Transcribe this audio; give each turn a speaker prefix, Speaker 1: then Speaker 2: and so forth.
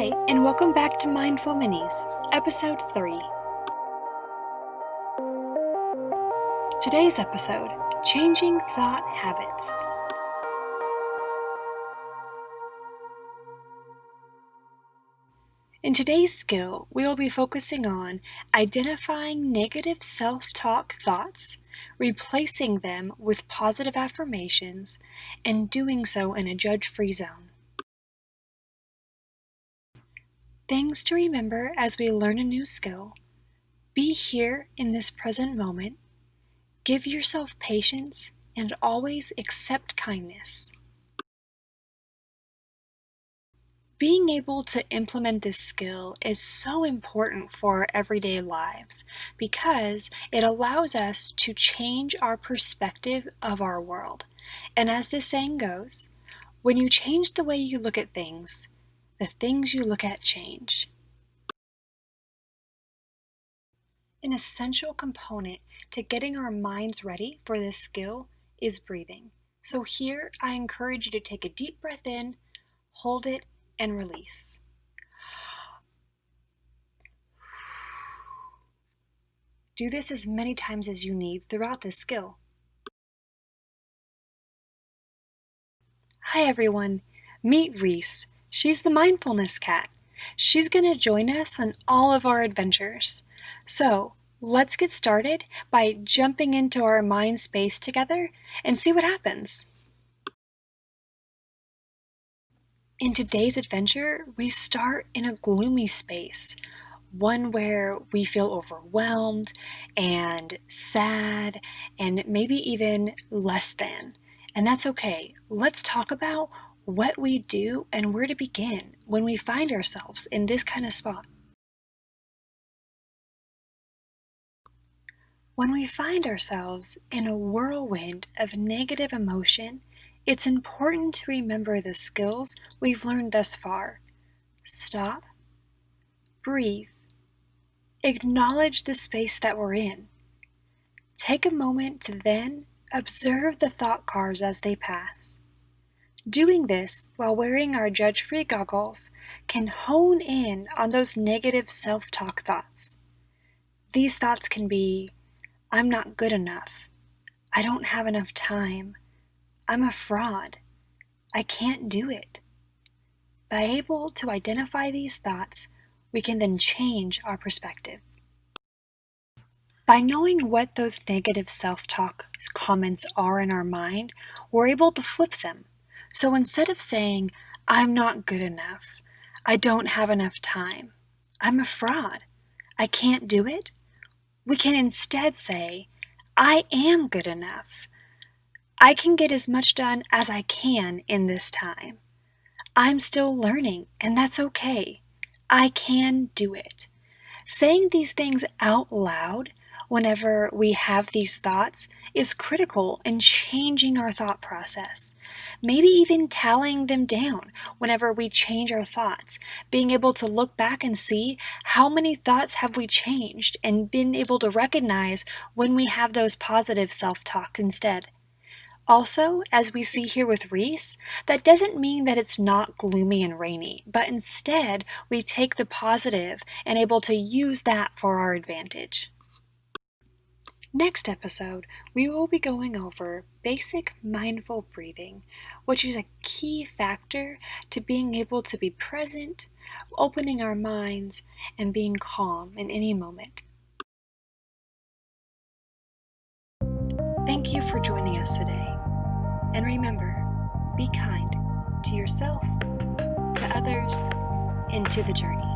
Speaker 1: Hi, and welcome back to Mindful Minis, Episode 3. Today's episode, Changing Thought Habits. In today's skill, we will be focusing on identifying negative self-talk thoughts, replacing them with positive affirmations, and doing so in a judge-free zone. Things to remember as we learn a new skill: be here in this present moment, give yourself patience, and always accept kindness. Being able to implement this skill is so important for our everyday lives because it allows us to change our perspective of our world. And as this saying goes, when you change the way you look at things, the things you look at change. An essential component to getting our minds ready for this skill is breathing. So here I encourage you to take a deep breath in, hold it, and release. Do this as many times as you need throughout this skill. Hi everyone, meet Reese. She's the Mindfulness Cat. She's going to join us on all of our adventures. So let's get started by jumping into our mind space together and see what happens. In today's adventure, we start in a gloomy space, one where we feel overwhelmed and sad and maybe even less than. And that's okay. Let's talk about what we do and where to begin when we find ourselves in this kind of spot. When we find ourselves in a whirlwind of negative emotion, it's important to remember the skills we've learned thus far. Stop, breathe, acknowledge the space that we're in. Take a moment to then observe the thought cars as they pass. Doing this while wearing our judge-free goggles can hone in on those negative self-talk thoughts. These thoughts can be, I'm not good enough, I don't have enough time, I'm a fraud, I can't do it. By able to identify these thoughts, we can then change our perspective. By knowing what those negative self-talk comments are in our mind, we're able to flip them. So instead of saying, I'm not good enough, I don't have enough time, I'm a fraud, I can't do it, we can instead say, I am good enough. I can get as much done as I can in this time. I'm still learning, and that's okay. I can do it. Saying these things out loud whenever we have these thoughts is critical in changing our thought process. Maybe even tallying them down whenever we change our thoughts, being able to look back and see how many thoughts have we changed and been able to recognize when we have those positive self-talk instead. Also, as we see here with Reese, that doesn't mean that it's not gloomy and rainy, but instead we take the positive and able to use that for our advantage. Next episode, we will be going over basic mindful breathing, which is a key factor to being able to be present, opening our minds, and being calm in any moment. Thank you for joining us today. And remember, be kind to yourself, to others, and to the journey.